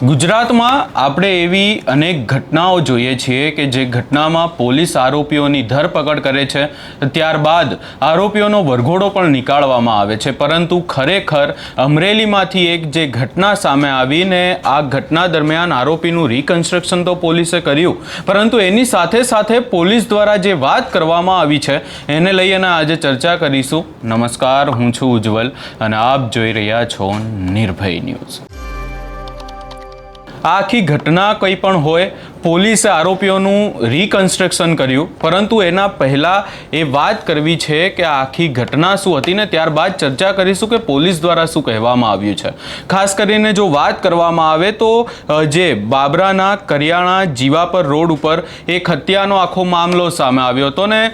ગુજરાતમાં આપણે એવી અનેક ઘટનાઓ જોઈએ છીએ કે જે ઘટનામાં પોલીસ આરોપીઓની ધરપકડ કરે છે, ત્યારબાદ આરોપીઓનો વરઘોડો પણ નીકાળવામાં આવે છે. પરંતુ ખરેખર અમરેલીમાંથી એક જે ઘટના સામે આવીને આ ઘટના દરમિયાન આરોપીનું રિકન્સ્ટ્રક્શન તો પોલીસે કર્યું, પરંતુ એની સાથે સાથે પોલીસ દ્વારા જે વાત કરવામાં આવી છે એને લઈ અને આજે ચર્ચા કરીશું. નમસ્કાર, હું છું ઉજ્જવલ અને આપ જોઈ રહ્યા છો નિર્ભય ન્યૂઝ. આ આખી ઘટના કંઈ પણ હોય, પોલીસે આરોપીઓનું રિકન્સ્ટ્રક્શન કર્યું, પરંતુ એના પહેલાં એ વાત કરવી છે કે આ આખી ઘટના શું હતી ને ત્યારબાદ ચર્ચા કરીશું કે પોલીસ દ્વારા શું કહેવામાં આવ્યું છે. ખાસ કરીને જો વાત કરવામાં આવે તો જે બાબરાના કરિયાણા જીવાપર રોડ ઉપર એક હત્યાનો આખો મામલો સામે આવ્યો હતો ને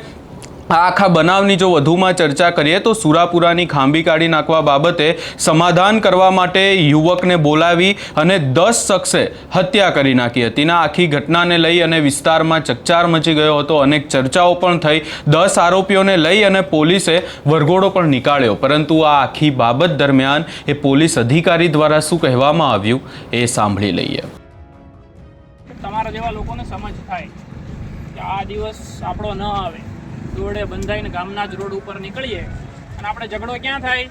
આ આખા બનાવની જો વધુમાં ચર્ચા કરીએ તો સુરાપુરાની ખાંભી કાઢી નાખવા બાબતે સમાધાન કરવા માટે યુવકને બોલાવી અને 10 શખ્સે હત્યા કરી નાખી હતી. ના આખી ઘટનાને લઈ અને વિસ્તારમાં ચકચાર મચી ગયો હતો, અનેક ચર્ચાઓ પણ થઈ. 10 આરોપીઓને લઈ અને પોલીસે વરઘોડો પણ નીકાળ્યો, પરંતુ આ આખી બાબત દરમિયાન એ પોલીસ અધિકારી દ્વારા શું કહેવામાં આવ્યું એ સાંભળી લઈએ. તમારા જેવા લોકોને સમજ થાય કે આ દિવસ આપણો ન આવે, દોડે બંધાઈને ગામના જ રોડ ઉપર નીકળીએ અને આપણે ઝઘડો ક્યાં થાય?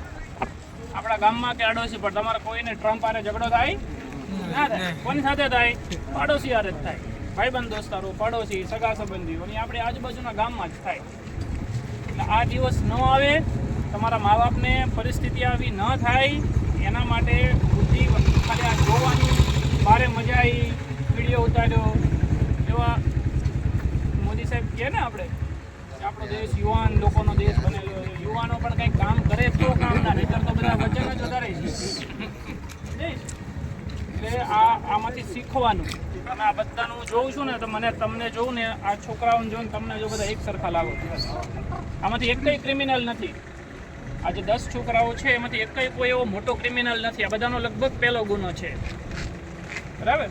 આપણા ગામમાં કે અડોશી પર. તમારે કોઈને ટ્રમ્પ આરે ઝઘડો થાય? ના થાય. કોની સાથે થાય? પાડોશી આરે જ થાય. ભાઈબંધ દોસ્તારો, પાડોશી, સગા સંબંધીઓ અને આપણે આજુબાજુના ગામમાં જ થાય. એટલે આ દિવસ ન આવે, તમારા મા બાપને પરિસ્થિતિ આવી ન થાય એના માટે બુદ્ધિ ખાલી આ જોવાની બારે મજા આવી, વિડીયો ઉતાર્યો એવા મોદી સાહેબ કહે ને આપણે આપણો દેશ યુવાન લોકોનો દેશ બનેલો, યુવાનો પણ કંઈક કામ કરે તો કામના, નહીતર તો બધા વચન જ વધારે છે. એટલે આમાંથી શીખવાનું. તમે આ બધાનું જોઉં છું ને તો તમને જોઉં ને આ છોકરાઓને જોઉં તમને જો બધા એક સરખા લાગો. આમાંથી એક કંઈ ક્રિમિનલ નથી. આ જે 10 છોકરાઓ છે એમાંથી એક કંઈ કોઈ એવો મોટો ક્રિમિનલ નથી. આ બધાનો લગભગ પહેલો ગુનો છે, બરાબર?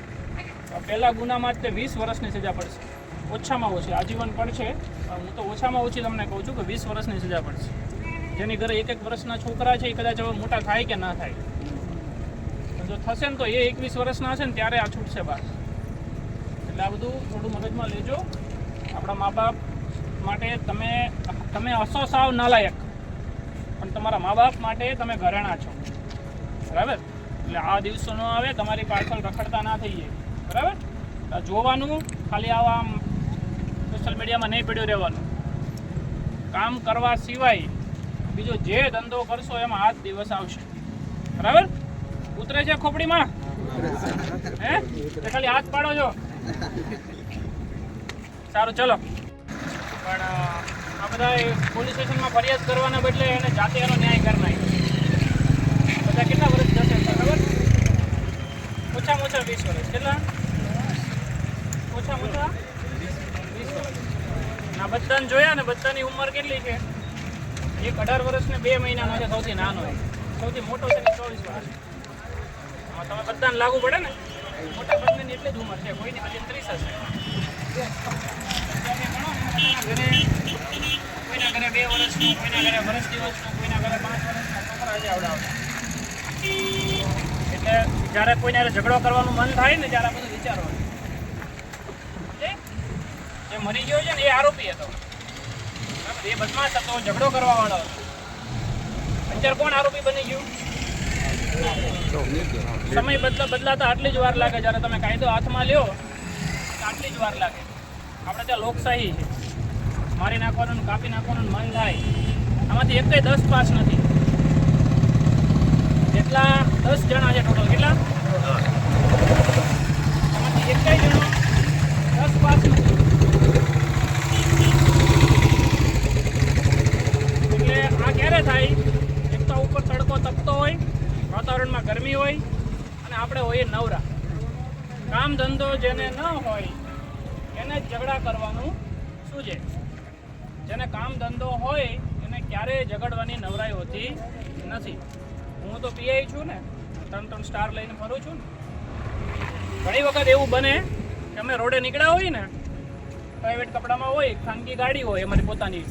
પહેલા ગુનામાં જ તે 20 વર્ષની સજા પડશે, ઓછામાં ઓછી. આજીવન પડશે. હું તો ઓછામાં ઓછી તમને કહું છું કે 20 વર્ષની સજા પડશે. જેની ઘરે 1-1 વર્ષના છોકરા છે એ કદાચ હવે મોટા થાય કે ના થાય, જો થશે ને તો એ 21 વર્ષના હશે ને ત્યારે આ છૂટશે બહાર. એટલે આ બધું થોડું મગજમાં લેજો. આપણા મા બાપ માટે તમે હસો સાવ નાલાયક, પણ તમારા મા બાપ માટે તમે ઘરેણા છો, બરાબર? એટલે આ દિવસો ન આવે, તમારી પાછળ રખડતા ના થઈ જાય, બરાબર? જોવાનું, ખાલી આવા સોશિયલ મીડિયામાં નહીં પડ્યું રહેવાનું. કામ કરવા સિવાય બીજો જે ધંધો કરશો એમાં આ જ દિવસ આવશે, બરાબર? ઉતરે છે ખોપડીમાં? હે? ખાલી હાથ પાડો છો. સારું, ચલો. પણ આ બધા પોલીસ સ્ટેશનમાં ફરિયાદ કરવાના બદલે એને જાતે એનો ન્યાય કરી નાખે. બધા કેટલા વર્ષ જશે ખબર? ઓછામાં ઓછા 20 વર્ષ. કેટલા? ઓછામાં ઓછા 20 વર્ષ. આ બધાને જોયા ને બધાની ઉંમર કેટલી છે? એક 18 વર્ષ ને 2 મહિનાનો છે, સૌથી નાનો. સૌથી મોટો છે 24 વર્ષ. તમે બધાને લાગુ પડે ને, મોટા ભાગની એટલી જ ઉંમર છે, કોઈની પછી 30 હશે. કોઈના ઘરે 2 વર્ષનું, કોઈના ઘરે વર્ષ દિવસનું, કોઈના ઘરે 5 વર્ષના છોકરા છે આવડાવડા. એટલે જ્યારે કોઈને ઝઘડો કરવાનું મન થાય ને ત્યારે બધું વિચારવાનું. જે મરી ગયો છે ને એ આરોપી હતો, એ બદમાશ હતો, ઝઘડો કરવા વાળો હતો. અત્યારે કોણ આરોપી બની ગયું? સમય બદલાતા આટલી જ વાર લાગે. જ્યારે તમે કાયદો હાથમાં લ્યો આટલી જ વાર લાગે. આપણે ત્યાં લોકશાહી છે, મારી નાખવાનું, કાપી નાખવાનું મન થાય. આમાંથી એક 10 પાસ નથી. જેટલા 10 જણા છે ટોટલ, કેટલા? આમાંથી એક જણો 10 પાસ નથી. એટલે આ ક્યારે થાય? એક તો ઉપર તડકો તપતો હોય, વાતાવરણમાં ગરમી હોય અને આપણે હોઈએ નવરા. કામ ધંધો જેને ન હોય એને જ ઝઘડા કરવાનું શું છે? જેને કામ ધંધો હોય એને ક્યારેય ઝઘડવાની નવરાઈ હોતી નથી. હું તો પીઆઈ છું ને, 3 સ્ટાર લઈને ફરું છું ને. ઘણી વખત એવું બને કે અમે રોડે નીકળ્યા હોય ને, પ્રાઇવેટ કપડામાં હોય, ખાનગી ગાડી હોય અમારી પોતાની,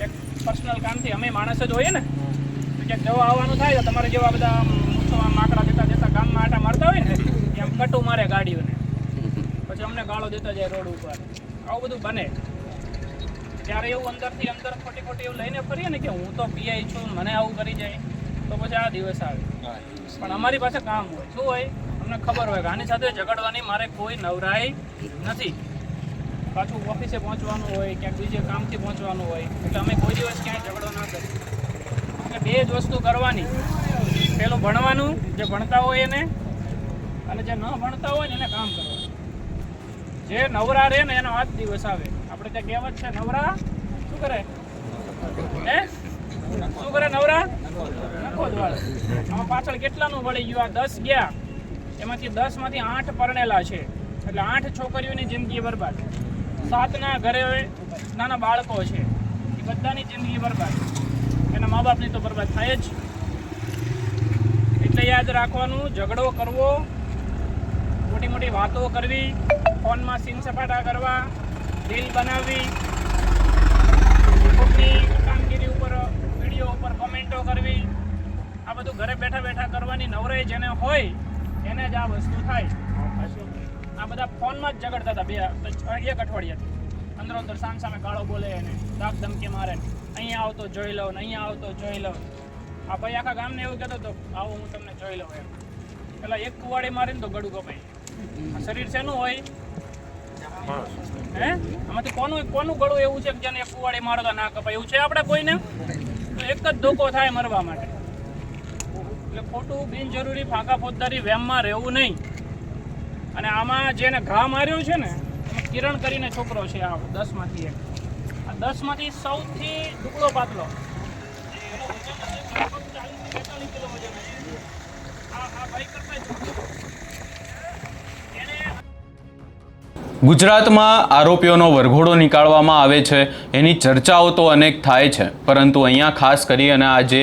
એક પર્સનલ કામથી અમે માણસ જ હોઈએ ને, ક્યાંક જવા આવવાનું થાય તો તમારે જેવા બધા માકડા જતા ગામમાં આટા મારતા હોય ને કે આમ કટુ મારે ગાડીઓને, પછી અમને ગાળો દેતા જાય રોડ ઉપર. આવું બધું બને ત્યારે એવું અંદરથી અંદર ખોટી એવું લઈને ફરીએ ને કે હું તો પીઆઈ છું, મને આવું કરી જાય, તો પછી આ દિવસ આવે. પણ અમારી પાસે કામ હોય, શું હોય, અમને ખબર હોય કે આની સાથે ઝઘડવાની મારે કોઈ નવરાઈ નથી. પાછું ઓફિસે પહોંચવાનું હોય, ક્યાંક બીજે કામથી પહોંચવાનું હોય, એટલે અમે કોઈ દિવસ ક્યાંય ઝઘડો ના કરીએ. એટલે બે જ વસ્તુ કરવાની, પેલું ભણવાનું, જે ભણતા હોય એને, અને જે ન ભણતા હોય ને એને કામ કરવાનું. જે નવરા રહે ને એનો આ જ દિવસ આવે. આપણે ત્યાં કહેવત છે, નવરા શું કરે, હે શું કરે, નવરા નખો જ વાળે. આમાં પાછળ કેટલાનું વળી ગયું? આ 10 ગયા, એમાંથી 10 માંથી 8 પરણેલા છે, એટલે 8 છોકરીઓની જિંદગી બરબાદ. 7ના ઘરે નાના બાળકો છે, એ બધાની જિંદગી બરબાદ. એના મા બાપની તો બરબાદ થાય જ. એટલે યાદ રાખવાનું, ઝઘડો કરવો, મોટી મોટી વાતો કરવી, ફોનમાં સીન સપાટા કરવા, રીલ બનાવવી, કોઈની કામગીરી ઉપર, વિડીયો ઉપર કોમેન્ટો કરવી, આ બધું ઘરે બેઠા બેઠા કરવાની નવરાઈ જેને હોય એને જ આ વસ્તુ થાય. આ બધા ફોનમાં જ ઝઘડતા હતા 1 અઠવાડિયાથી. અંદર સામે ગાળો બોલે એને, દાગ ધમકી મારે, અહીંયા આવતો જોઈ લઉં ને અહીંયા આવતો જોઈ લઉં. આ ભાઈ આખા ગામને એવું કહેતો હતો, આવો હું તમને જોઈ લઉં એમ. પેલા એક કુવાડી મારીને તો ગળું કપાય. આ શરીર શેનું હોય, હે? આમાંથી કોનું ગળું એવું છે કે જેને એક કુવાડી મારો તો ના કપાય? એવું છે આપણે કોઈને? તો એક જ ધોકો થાય મરવા માટે. એટલે ખોટું બિનજરૂરી ફાંકા ફોજદારી વેમમાં રહેવું નહીં. અને આમાં જેને ઘા માર્યો છે ને, કિરણ કરીને છોકરો છે, આ 10 માંથી એક. આ 10 માંથી સૌથી ટુકડો પાતળો, એનો વજન હશે લગભગ 40-42 કિલો વજન હશે. આ ભાઈ કરતા ગુજરાતમાં આરોપીઓનો વરઘોડો નીકાળવામાં આવે છે, એની ચર્ચાઓ તો અનેક થાય છે, પરંતુ અહીંયા ખાસ કરી અને આજે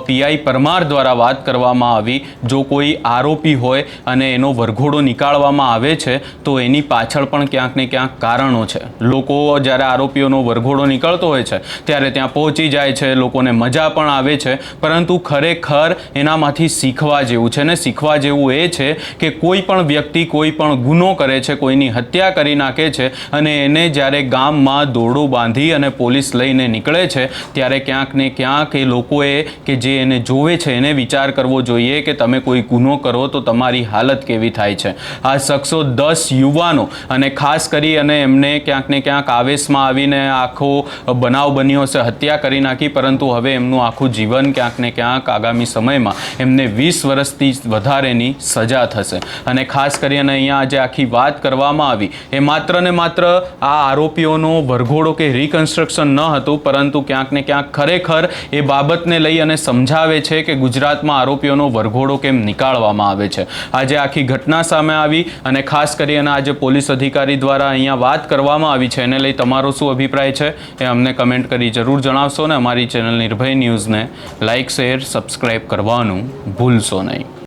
પીઆઈ પરમાર દ્વારા વાત કરવામાં આવી, જો કોઈ આરોપી હોય અને એનો વરઘોડો નીકાળવામાં આવે છે તો એની પાછળ પણ ક્યાંક ને ક્યાંક કારણો છે. લોકો જ્યારે આરોપીઓનો વરઘોડો નીકળતો હોય છે ત્યારે ત્યાં પહોંચી જાય છે, લોકોને મજા પણ આવે છે, પરંતુ ખરેખર એનામાંથી શીખવા જેવું છે. ને શીખવા જેવું એ છે કે કોઈ પણ વ્યક્તિ કોઈ પણ ગુનો કરે છે, કોઈની હત્યા કરી નાખે છે અને એને જ્યારે ગામમાં દોરડું બાંધી અને પોલીસ લઈને નીકળે છે ત્યારે ક્યાંક ને ક્યાંક એ લોકોએ કે જે એને જોવે છે એને વિચાર કરવો જોઈએ કે તમે કોઈ ગુનો કરો તો તમારી હાલત કેવી થાય છે. આ શખ્સો 10 યુવાનો અને ખાસ કરી અને એમને ક્યાંક ને ક્યાંક આવેશમાં આવીને આખો બનાવ બન્યો છે, હત્યા કરી નાખી, પરંતુ હવે એમનું આખું જીવન ક્યાંક ને ક્યાંક આગામી સમયમાં એમને 20 વર્ષથી વધારેની સજા થશે. અને ખાસ કરીને અહીંયા આજે આખી વાત કરવામાં આવી એ માત્ર ને માત્ર આ આરોપીઓનો વરઘોડો કે રિકન્સ્ટ્રક્શન ન હતું, પરંતુ ક્યાંક ને ક્યાંક ખરેખર એ બાબતને લઈ અને સમજાવે છે કે ગુજરાતમાં આરોપીઓનો વરઘોડો કેમ નીકાળવામાં આવે છે. આજે આખી ઘટના સામે આવી અને ખાસ કરીને આજે પોલીસ અધિકારી દ્વારા અહીંયા વાત કરવામાં આવી છે, એને લઈ તમારો શું અભિપ્રાય છે એ અમને કમેન્ટ કરી જરૂર જણાવશો. ને અમારી ચેનલ નિર્ભય ન્યૂઝને લાઇક, શેર, સબસ્ક્રાઈબ કરવાનું ભૂલશો નહીં.